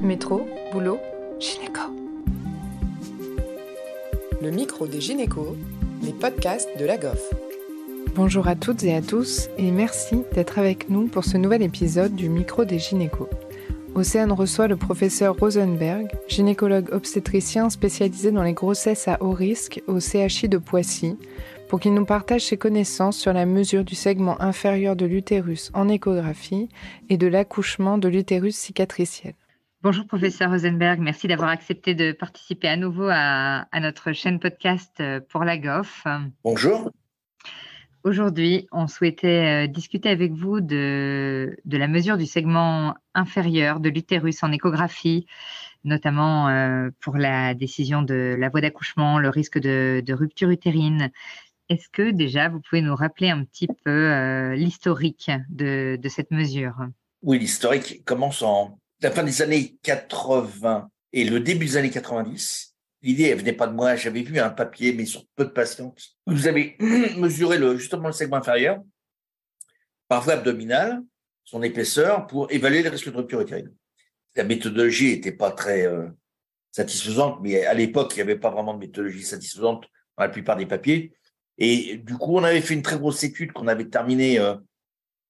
Métro, boulot, gynéco. Le micro des gynécos, les podcasts de la GOF. Bonjour à toutes et à tous et merci d'être avec nous pour ce nouvel épisode du micro des gynécos. Océane reçoit le professeur Rosenberg, gynécologue obstétricien spécialisé dans les grossesses à haut risque au CHI de Poissy, pour qu'il nous partage ses connaissances sur la mesure du segment inférieur de l'utérus en échographie et de l'accouchement de l'utérus cicatriciel. Bonjour professeur Rosenberg, merci d'avoir accepté de participer à nouveau à notre chaîne podcast pour la GOF. Bonjour. Aujourd'hui, on souhaitait discuter avec vous de la mesure du segment inférieur de l'utérus en échographie, notamment pour la décision de la voie d'accouchement, le risque de rupture utérine. Est-ce que déjà vous pouvez nous rappeler un petit peu l'historique de cette mesure ? Oui, l'historique commence en la fin des années 80 et le début des années 90. L'idée, elle venait pas de moi. J'avais vu un papier, mais sur peu de patientes. Vous avez mesuré justement le segment inférieur par voie abdominale, son épaisseur, pour évaluer les risques de rupture utérine. La méthodologie était pas très satisfaisante, mais à l'époque, il n'y avait pas vraiment de méthodologie satisfaisante dans la plupart des papiers. Et du coup, on avait fait une très grosse étude qu'on avait terminée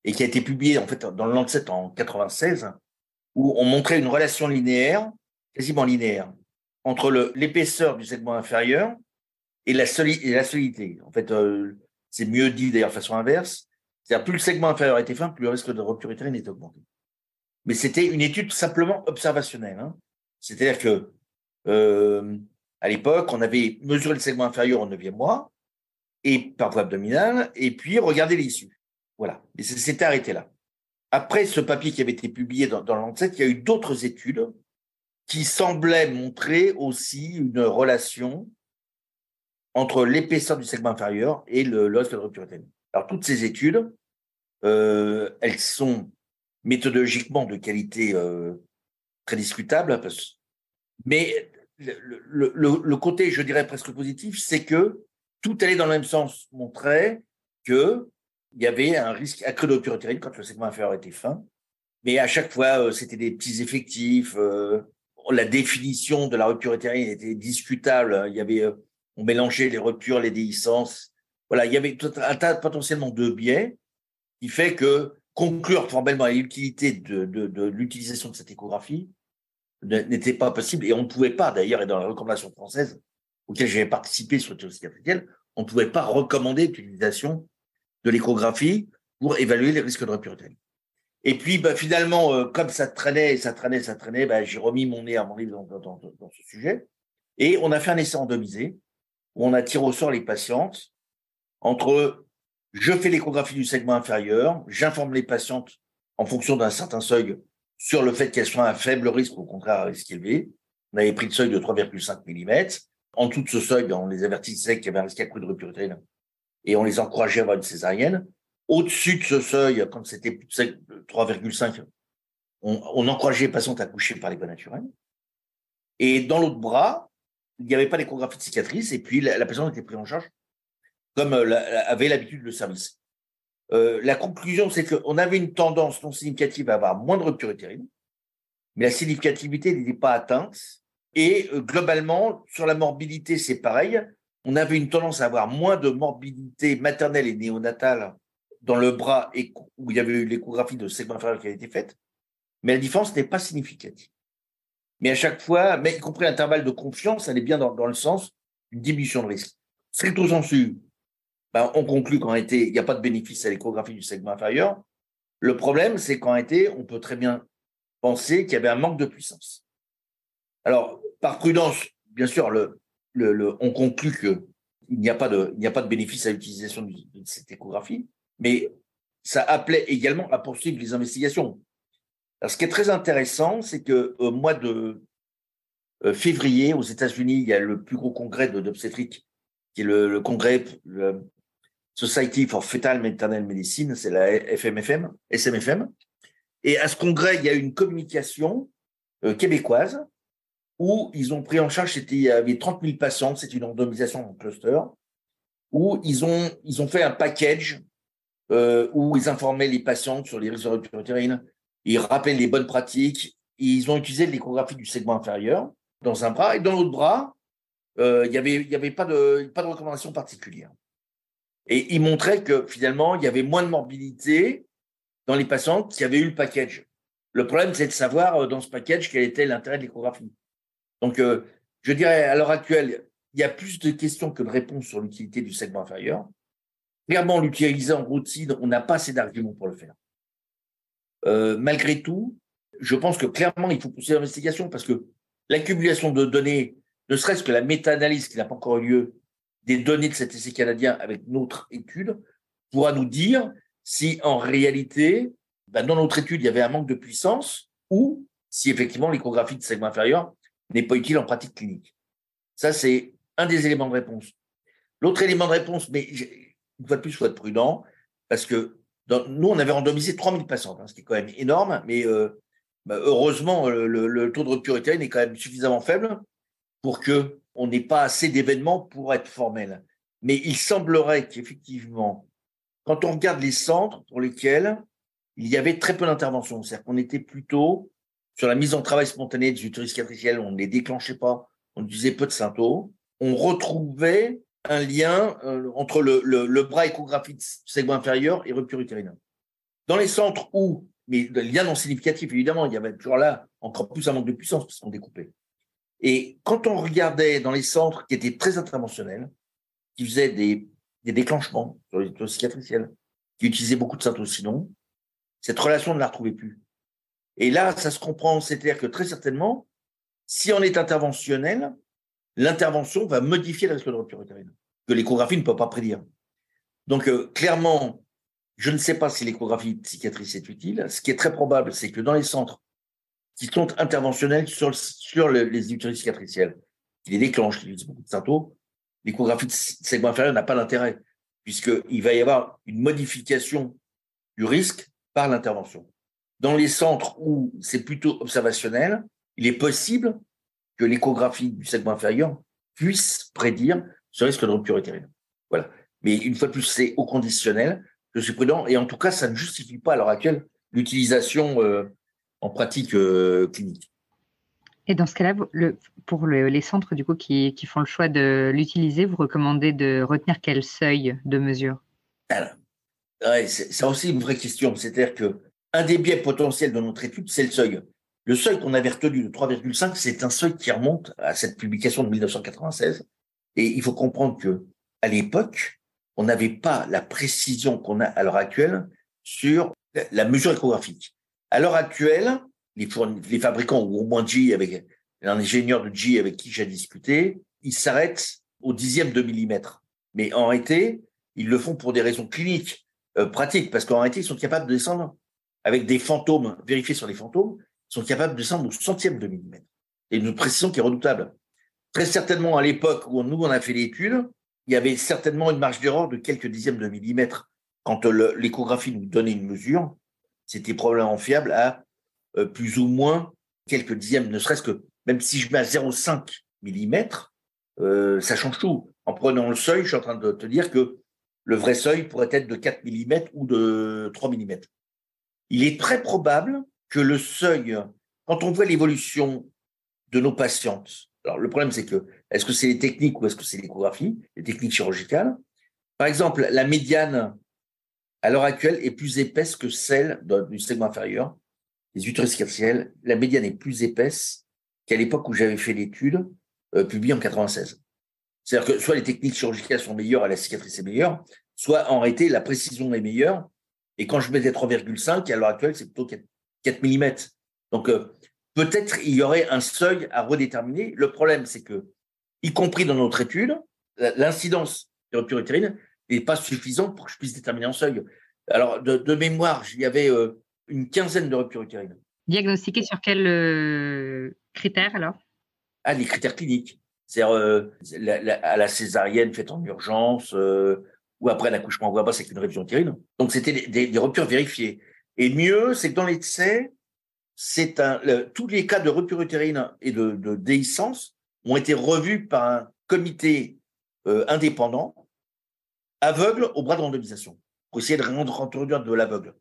et qui a été publiée en fait dans le Lancet en 96, où on montrait une relation linéaire, quasiment linéaire, entre l'épaisseur du segment inférieur et la solidité. En fait, c'est mieux dit d'ailleurs de façon inverse. C'est-à-dire, plus le segment inférieur était fin, plus le risque de rupture utérine était augmenté. Mais c'était une étude simplement observationnelle. Hein. C'est-à-dire que à l'époque, on avait mesuré le segment inférieur au 9e mois, et par voie abdominale, et puis regardé l'issue. Voilà. Et c'était arrêté là. Après ce papier qui avait été publié dans le Lancet, il y a eu d'autres études qui semblaient montrer aussi une relation entre l'épaisseur du segment inférieur et le risque de rupture utérine. Alors, toutes ces études, elles sont méthodologiquement de qualité très discutable, mais le côté, je dirais, presque positif, c'est que tout allait dans le même sens, montrait qu'il y avait un risque accru de rupture utérine quand le segment inférieur était fin, mais à chaque fois, c'était des petits effectifs. La définition de la rupture utérine était discutable. Il y avait, on mélangeait les ruptures, les déhiscences. Voilà, il y avait un tas potentiellement de biais qui fait que conclure formellement à l'utilité de l'utilisation de cette échographie n'était pas possible, et on ne pouvait pas, d'ailleurs, et dans la recommandation française auquel j'avais participé sur l'utérus cicatriciel, on ne pouvait pas recommander l'utilisation de l'échographie pour évaluer les risques de rupture utérine. Et puis, finalement, comme ça traînait, j'ai remis mon nez à mon livre dans ce sujet. Et on a fait un essai randomisé où on a tiré au sort les patientes entre je fais l'échographie du segment inférieur, j'informe les patientes en fonction d'un certain seuil sur le fait qu'elles soient à un faible risque, au contraire, à risque élevé. On avait pris le seuil de 3,5 mm. En dessous de ce seuil, on les avertissait qu'il y avait un risque accru de rupture utérine et on les encourageait à avoir une césarienne. Au-dessus de ce seuil, quand c'était 3,5, on encourageait les patientes à coucher par les voies naturelles. Et dans l'autre bras, il n'y avait pas d'échographie de cicatrice, et puis la patiente était prise en charge comme avait l'habitude le service. La conclusion, c'est qu'on avait une tendance non significative à avoir moins de rupture utérine, mais la significativité n'était pas atteinte. Et globalement, sur la morbidité, c'est pareil. On avait une tendance à avoir moins de morbidité maternelle et néonatale dans le bras où il y avait eu l'échographie de segment inférieur qui avait été faite, mais la différence n'est pas significative. Mais à chaque fois, mais y compris l'intervalle de confiance, elle est bien dans le sens d'une diminution de risque. Stricto sensu, on conclut qu'en réalité, il n'y a pas de bénéfice à l'échographie du segment inférieur. Le problème, c'est qu'en réalité, on peut très bien penser qu'il y avait un manque de puissance. Alors, par prudence, bien sûr, on conclut qu'il n'y a pas de bénéfice à l'utilisation de cette échographie, mais ça appelait également à poursuivre les investigations. Alors, ce qui est très intéressant, c'est qu'au mois de février, aux États-Unis, il y a le plus gros congrès d'obstétrique, qui est le congrès, le Society for Fetal Maternal Medicine, c'est la SMFM. Et à ce congrès, il y a eu une communication québécoise où ils ont pris en charge, il y avait 30 000 patients, c'est une randomisation en cluster, où ils ont fait un package où ils informaient les patientes sur les risques de rupture utérine, ils rappellent les bonnes pratiques, ils ont utilisé l'échographie du segment inférieur dans un bras, et dans l'autre bras, il y avait pas de recommandation particulière. Et ils montraient que finalement, il y avait moins de morbidité dans les patients qui avaient eu le package. Le problème, c'est de savoir dans ce package quel était l'intérêt de l'échographie. Donc, je dirais, à l'heure actuelle, il y a plus de questions que de réponses sur l'utilité du segment inférieur. Clairement, l'utiliser en routine, on n'a pas assez d'arguments pour le faire. Malgré tout, je pense que clairement, il faut pousser l'investigation parce que l'accumulation de données, ne serait-ce que la méta-analyse qui n'a pas encore eu lieu des données de cet essai canadien avec notre étude, pourra nous dire si en réalité, dans notre étude, il y avait un manque de puissance ou si effectivement l'échographie de segment inférieur n'est pas utile en pratique clinique. Ça, c'est un des éléments de réponse. L'autre élément de réponse, mais une fois de plus, il faut être prudent, parce que nous, on avait randomisé 3000 patients, ce qui est quand même énorme, mais heureusement, le taux de rupture utérine est quand même suffisamment faible pour qu'on n'ait pas assez d'événements pour être formel. Mais il semblerait qu'effectivement, quand on regarde les centres pour lesquels il y avait très peu d'interventions, c'est-à-dire qu'on était plutôt sur la mise en travail spontanée des utérus cicatriciels, on ne les déclenchait pas, on utilisait peu de symptômes, on retrouvait un lien entre le bras échographique du segment inférieur et rupture utérine. Dans les centres où, mais le lien non significatif, évidemment, il y avait toujours là encore plus un manque de puissance parce qu'on découpait. Et quand on regardait dans les centres qui étaient très interventionnels, qui faisaient des déclenchements sur les utérus cicatriciels, qui utilisaient beaucoup de syntocinon, cette relation, on ne la retrouvait plus. Et là, ça se comprend, c'est-à-dire que très certainement, si on est interventionnel, l'intervention va modifier le risque de rupture utérine, que l'échographie ne peut pas prédire. Donc, clairement, je ne sais pas si l'échographie de cicatrice est utile. Ce qui est très probable, c'est que dans les centres qui sont interventionnels sur les utérus cicatriciels, qui les déclenchent, qui utilisent beaucoup de symptômes, l'échographie de segment inférieur n'a pas d'intérêt, puisqu'il va y avoir une modification du risque par l'intervention. Dans les centres où c'est plutôt observationnel, il est possible que l'échographie du segment inférieur puisse prédire ce risque de rupture utérine. Voilà. Mais une fois de plus, c'est au conditionnel. Je suis prudent et en tout cas, ça ne justifie pas à l'heure actuelle l'utilisation en pratique clinique. Et dans ce cas-là, pour les centres du coup qui font le choix de l'utiliser, vous recommandez de retenir quel seuil de mesure? Alors, ouais, c'est aussi une vraie question. C'est-à-dire qu'un des biais potentiels de notre étude, c'est le seuil. Le seuil qu'on avait retenu de 3,5, c'est un seuil qui remonte à cette publication de 1996. Et il faut comprendre que à l'époque, on n'avait pas la précision qu'on a à l'heure actuelle sur la mesure échographique. À l'heure actuelle, les fabricants, ou au moins GE, avec un ingénieur de GE avec qui j'ai discuté, ils s'arrêtent au dixième de millimètre. Mais en réalité, ils le font pour des raisons cliniques, pratiques, parce qu'en réalité, ils sont capables de descendre avec des fantômes, vérifiés sur les fantômes, ils sont capables de descendre au centième de millimètre. C'est une précision qui est redoutable. Très certainement, à l'époque où nous, on a fait l'étude, il y avait certainement une marge d'erreur de quelques dixièmes de millimètre. Quand l'échographie nous donnait une mesure, c'était probablement fiable à plus ou moins quelques dixièmes, ne serait-ce que, même si je mets à 0,5 mm, ça change tout. En prenant le seuil, je suis en train de te dire que le vrai seuil pourrait être de 4 mm ou de 3 mm. Il est très probable que le seuil, quand on voit l'évolution de nos patientes, alors le problème c'est que, est-ce que c'est les techniques ou est-ce que c'est l'échographie, les techniques chirurgicales? Par exemple, la médiane, à l'heure actuelle, est plus épaisse que celle du segment inférieur. Les utérus cicatriciels, la médiane est plus épaisse qu'à l'époque où j'avais fait l'étude, publiée en 96. C'est-à-dire que soit les techniques chirurgicales sont meilleures et la cicatrice est meilleure, soit en réalité la précision est meilleure. Et quand je mettais 3,5, à l'heure actuelle, c'est plutôt 4 mm. Donc, peut-être il y aurait un seuil à redéterminer. Le problème, c'est que, y compris dans notre étude, l'incidence de rupture utérine n'est pas suffisante pour que je puisse déterminer un seuil. Alors, de mémoire, il y avait une quinzaine de ruptures utérines. Diagnostiqué sur quels critères alors? Ah, les critères cliniques. C'est-à-dire à la césarienne faite en urgence, ou après l'accouchement en voie basse avec une révision utérine. Donc, c'était des ruptures vérifiées. Et mieux, c'est que dans l'essai, tous les cas de rupture utérine et de déhiscence ont été revus par un comité indépendant, aveugle au bras de randomisation, pour essayer de introduire de l'aveugle.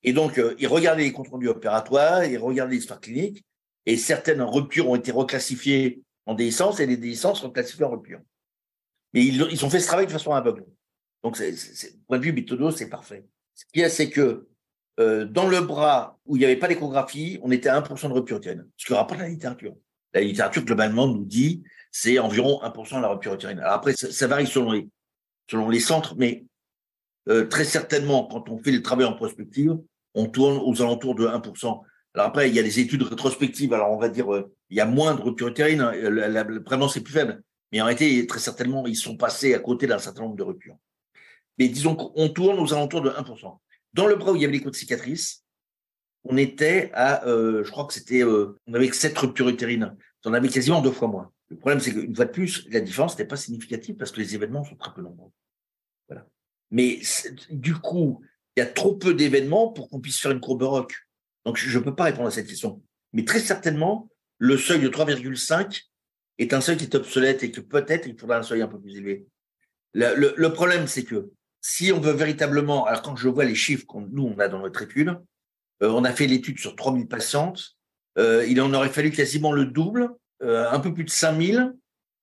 Et donc, ils regardaient les comptes rendus opératoires, ils regardaient l'histoire clinique, Et certaines ruptures ont été reclassifiées en déhiscence et les déhiscences sont classifiées en rupture. Mais ils ont fait ce travail de façon aveugle. Donc, point de vue méthodo, c'est parfait. Ce qu'il y a, c'est que dans le bras où il n'y avait pas d'échographie, on était à 1% de rupture utérine. Ce qui rapporte la littérature. La littérature, globalement, nous dit c'est environ 1% de la rupture utérine. Alors après, ça varie selon les centres, mais très certainement, quand on fait le travail en prospective, on tourne aux alentours de 1%. Alors après, il y a des études rétrospectives. Alors, on va dire, il y a moins de rupture utérine. La prévalence est plus faible. Mais en réalité, très certainement, ils sont passés à côté d'un certain nombre de ruptures. Mais disons qu'on tourne aux alentours de 1%. Dans le bras où il y avait les côtes cicatrices, on était à, je crois que c'était, on avait 7 ruptures utérines. On avait quasiment 2 fois moins. Le problème, c'est qu'une fois de plus, la différence n'était pas significative parce que les événements sont très peu nombreux. Voilà. Mais du coup, il y a trop peu d'événements pour qu'on puisse faire une courbe ROC. Donc, je ne peux pas répondre à cette question. Mais très certainement, le seuil de 3,5 est un seuil qui est obsolète et que peut-être il faudra un seuil un peu plus élevé. Le problème, c'est que si on veut véritablement, alors quand je vois les chiffres nous, on a dans notre étude, on a fait l'étude sur 3000 patientes, il en aurait fallu quasiment le double, un peu plus de 5000,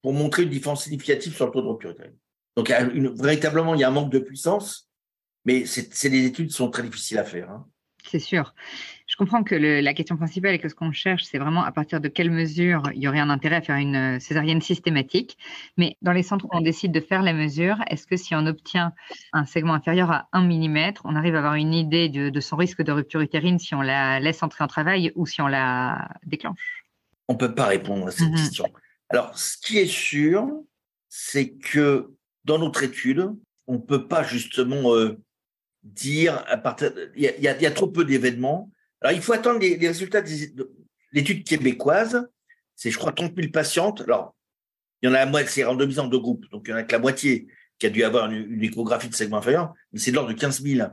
pour montrer une différence significative sur le taux de rupture utérine. Donc, véritablement, il y a un manque de puissance, mais les études sont très difficiles à faire. Hein. C'est sûr. Je comprends que la question principale et que ce qu'on cherche, c'est vraiment à partir de quelle mesure il y aurait un intérêt à faire une césarienne systématique. Mais dans les centres où on décide de faire la mesure, est-ce que si on obtient un segment inférieur à 1 mm, on arrive à avoir une idée de son risque de rupture utérine si on la laisse entrer en travail ou si on la déclenche? On ne peut pas répondre à cette question. Alors, ce qui est sûr, c'est que dans notre étude, on ne peut pas justement dire à partir. Il y a trop peu d'événements. Alors, il faut attendre les résultats de l'étude québécoise. C'est, je crois, 30 000 patientes. Alors, il y en a la moitié, c'est randomisé en 2 groupes. Donc, il y en a que la moitié qui a dû avoir une échographie de segment inférieur, mais c'est de l'ordre de 15 000.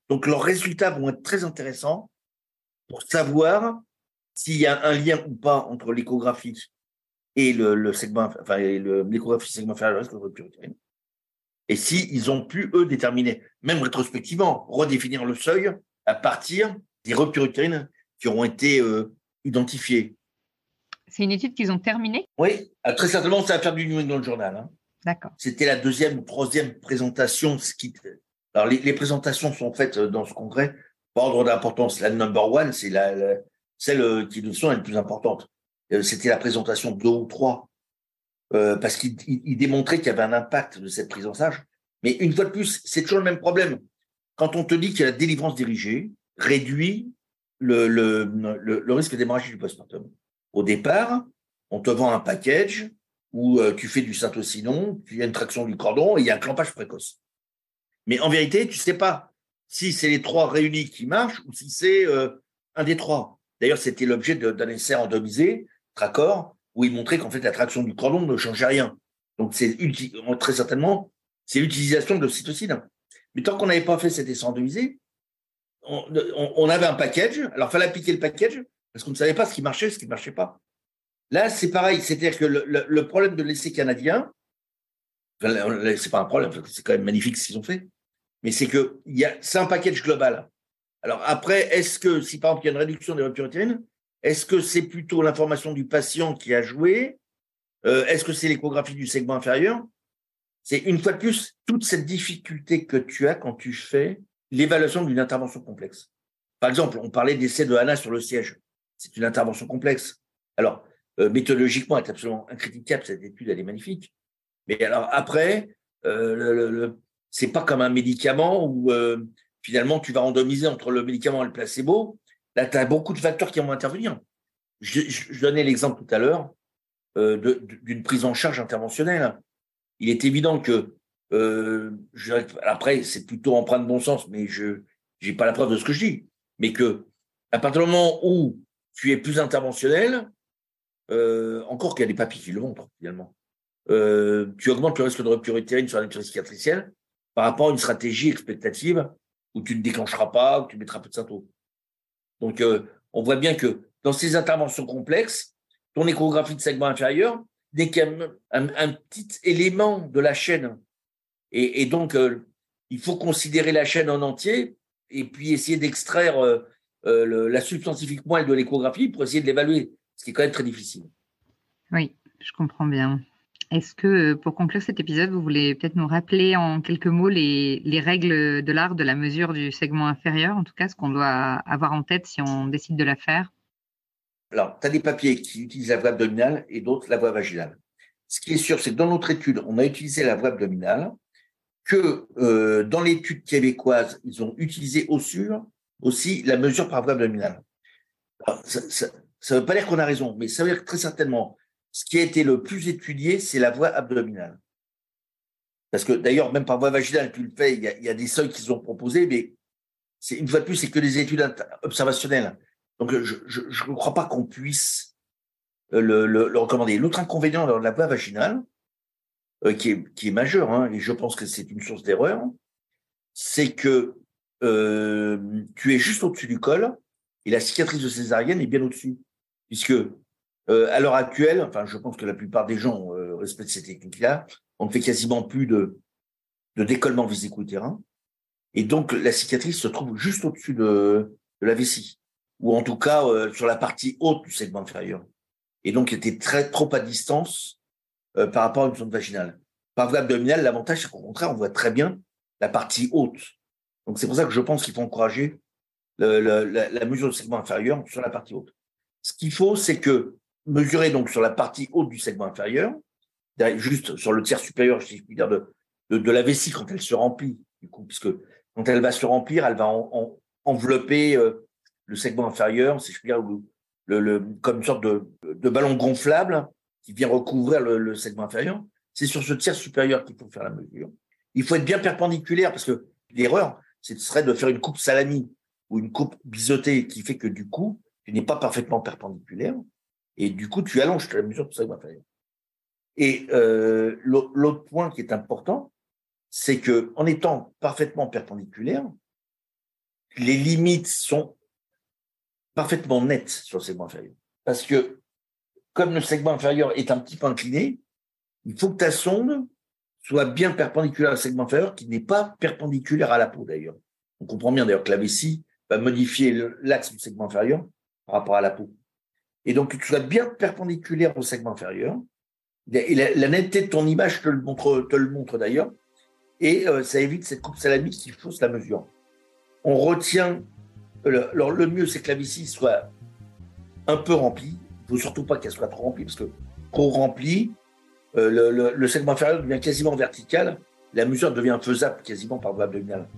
Donc, leurs résultats vont être très intéressants pour savoir s'il y a un lien ou pas entre l'échographie et le segment, enfin, l'échographie segment inférieur, le risque de rupture utérine. Et s'ils ont pu, eux, déterminer, même rétrospectivement, redéfinir le seuil à partir des ruptures utérines qui auront été identifiées. C'est une étude qu'ils ont terminée? Oui, très certainement, ça va faire du New England Journal. Hein. D'accord. C'était la 2e ou 3e présentation. Alors, les présentations sont faites dans ce congrès par ordre d'importance. La number 1, c'est celle qui nous semble la plus importante. C'était la présentation 2 ou 3. Parce qu'il démontrait qu'il y avait un impact de cette prise en charge. Mais une fois de plus, c'est toujours le même problème. Quand on te dit que la délivrance dirigée réduit le risque d'hémorragie du postpartum. Au départ, on te vend un package où tu fais du syntocinon, il y a une traction du cordon et il y a un clampage précoce. Mais en vérité, tu ne sais pas si c'est les 3 réunis qui marchent ou si c'est un des 3. D'ailleurs, c'était l'objet d'un essai randomisé, Tracor, où il montrait qu'en fait, la traction du cordon ne changeait rien. Donc, très certainement, c'est l'utilisation de l'ocytocine. Mais tant qu'on n'avait pas fait cet essai randomisé, on avait un package. Alors, il fallait appliquer le package parce qu'on ne savait pas ce qui marchait, ce qui ne marchait pas. Là, c'est pareil. C'est-à-dire que le problème de l'essai canadien, c'est pas un problème, c'est quand même magnifique ce qu'ils ont fait, mais c'est un package global. Alors après, est-ce que, si par exemple il y a une réduction des ruptures utérines, est-ce que c'est plutôt l'information du patient qui a joué? Est-ce que c'est l'échographie du segment inférieur? C'est une fois de plus toute cette difficulté que tu as quand tu fais l'évaluation d'une intervention complexe. Par exemple, on parlait d'essai de Hanna sur le siège. C'est une intervention complexe. Alors, méthodologiquement, elle est absolument incritiquable, cette étude, elle est magnifique. Mais alors après, c'est pas comme un médicament où finalement tu vas randomiser entre le médicament et le placebo. Là, tu as beaucoup de facteurs qui vont intervenir. Je donnais l'exemple tout à l'heure d'une prise en charge interventionnelle. Il est évident que, après, c'est plutôt empreint de bon sens, mais je n'ai pas la preuve de ce que je dis, mais que à partir du moment où tu es plus interventionnel, encore qu'il y a des papiers qui le montrent finalement, tu augmentes le risque de rupture utérine sur la rupture cicatricielle par rapport à une stratégie expectative où tu ne déclencheras pas, où tu mettras peu de symptômes. Donc, on voit bien que dans ces interventions complexes, ton échographie de segment inférieur n'est qu'un petit élément de la chaîne. Et donc, il faut considérer la chaîne en entier et puis essayer d'extraire la substantifique moelle de l'échographie pour essayer de l'évaluer. ce qui est quand même très difficile. Oui, je comprends bien. Est-ce que, pour conclure cet épisode, vous voulez peut-être nous rappeler en quelques mots les règles de l'art de la mesure du segment inférieur, en tout cas ce qu'on doit avoir en tête si on décide de la faire? Alors, tu as des papiers qui utilisent la voie abdominale et d'autres la voie vaginale. Ce qui est sûr, c'est que dans notre étude, on a utilisé la voie abdominale, que dans l'étude québécoise, ils ont utilisé aussi la mesure par voie abdominale. Alors, ça ne veut pas dire qu'on a raison, mais ça veut dire que très certainement, ce qui a été le plus étudié, c'est la voie abdominale. Parce que d'ailleurs, même par voie vaginale, tu le fais, il y a des seuils qu'ils ont proposés, mais une fois de plus, c'est que des études observationnelles. Donc, je ne crois pas qu'on puisse le recommander. L'autre inconvénient de la voie vaginale, qui est majeur, hein, et je pense que c'est une source d'erreur, c'est que tu es juste au-dessus du col et la cicatrice de césarienne est bien au-dessus. Puisque à l'heure actuelle, enfin, je pense que la plupart des gens respectent ces techniques-là, on ne fait quasiment plus de décollement vésico-utérin. Et donc, la cicatrice se trouve juste au-dessus de la vessie, ou en tout cas sur la partie haute du segment inférieur. Et donc, il était trop à distance par rapport à une sonde vaginale. Par voie abdominale, l'avantage, c'est qu'au contraire, on voit très bien la partie haute. Donc, c'est pour ça que je pense qu'il faut encourager la mesure du segment inférieur sur la partie haute. Ce qu'il faut, c'est que mesurer donc sur la partie haute du segment inférieur, juste sur le tiers supérieur, si je puis dire, de la vessie quand elle se remplit, du coup, puisque quand elle va se remplir, elle va envelopper le segment inférieur, si je puis dire, comme une sorte de ballon gonflable qui vient recouvrir le segment inférieur. C'est sur ce tiers supérieur qu'il faut faire la mesure. Il faut être bien perpendiculaire parce que l'erreur, ce serait de faire une coupe salami ou une coupe biseautée qui fait que du coup, tu n'es pas parfaitement perpendiculaire et du coup, tu allonges la mesure du segment inférieur. Et l'autre point qui est important, c'est que en étant parfaitement perpendiculaire, les limites sont parfaitement nettes sur le segment inférieur. Parce que comme le segment inférieur est un petit peu incliné, il faut que ta sonde soit bien perpendiculaire au segment inférieur, qui n'est pas perpendiculaire à la peau d'ailleurs. On comprend bien d'ailleurs que la vessie va modifier l'axe du segment inférieur par rapport à la peau. Et donc, que tu sois bien perpendiculaire au segment inférieur, et la netteté de ton image te le montre d'ailleurs, et ça évite cette coupe salami qui fausse la mesure. On retient, alors le mieux c'est que la vessie soit un peu remplie, il ne faut surtout pas qu'elle soit trop remplie, parce que trop remplie, le segment inférieur devient quasiment vertical, la mesure devient faisable quasiment par voie abdominale.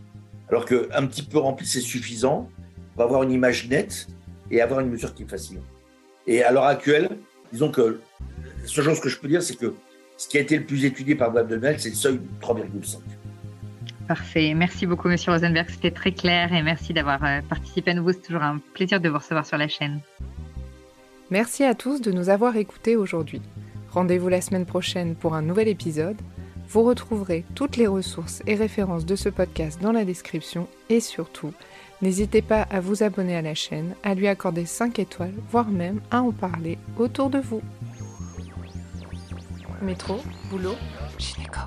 Alors qu'un petit peu rempli, c'est suffisant pour avoir une image nette et avoir une mesure qui est facile. Et à l'heure actuelle, disons que la seule chose que je peux dire, c'est que ce qui a été le plus étudié par voie abdominale, c'est le seuil de 3,5. Parfait. Merci beaucoup, Monsieur Rosenberg. C'était très clair et merci d'avoir participé à nouveau. C'est toujours un plaisir de vous recevoir sur la chaîne. Merci à tous de nous avoir écoutés aujourd'hui. Rendez-vous la semaine prochaine pour un nouvel épisode. Vous retrouverez toutes les ressources et références de ce podcast dans la description et surtout, n'hésitez pas à vous abonner à la chaîne, à lui accorder 5 étoiles, voire même à en parler autour de vous. Métro, boulot, gynéco.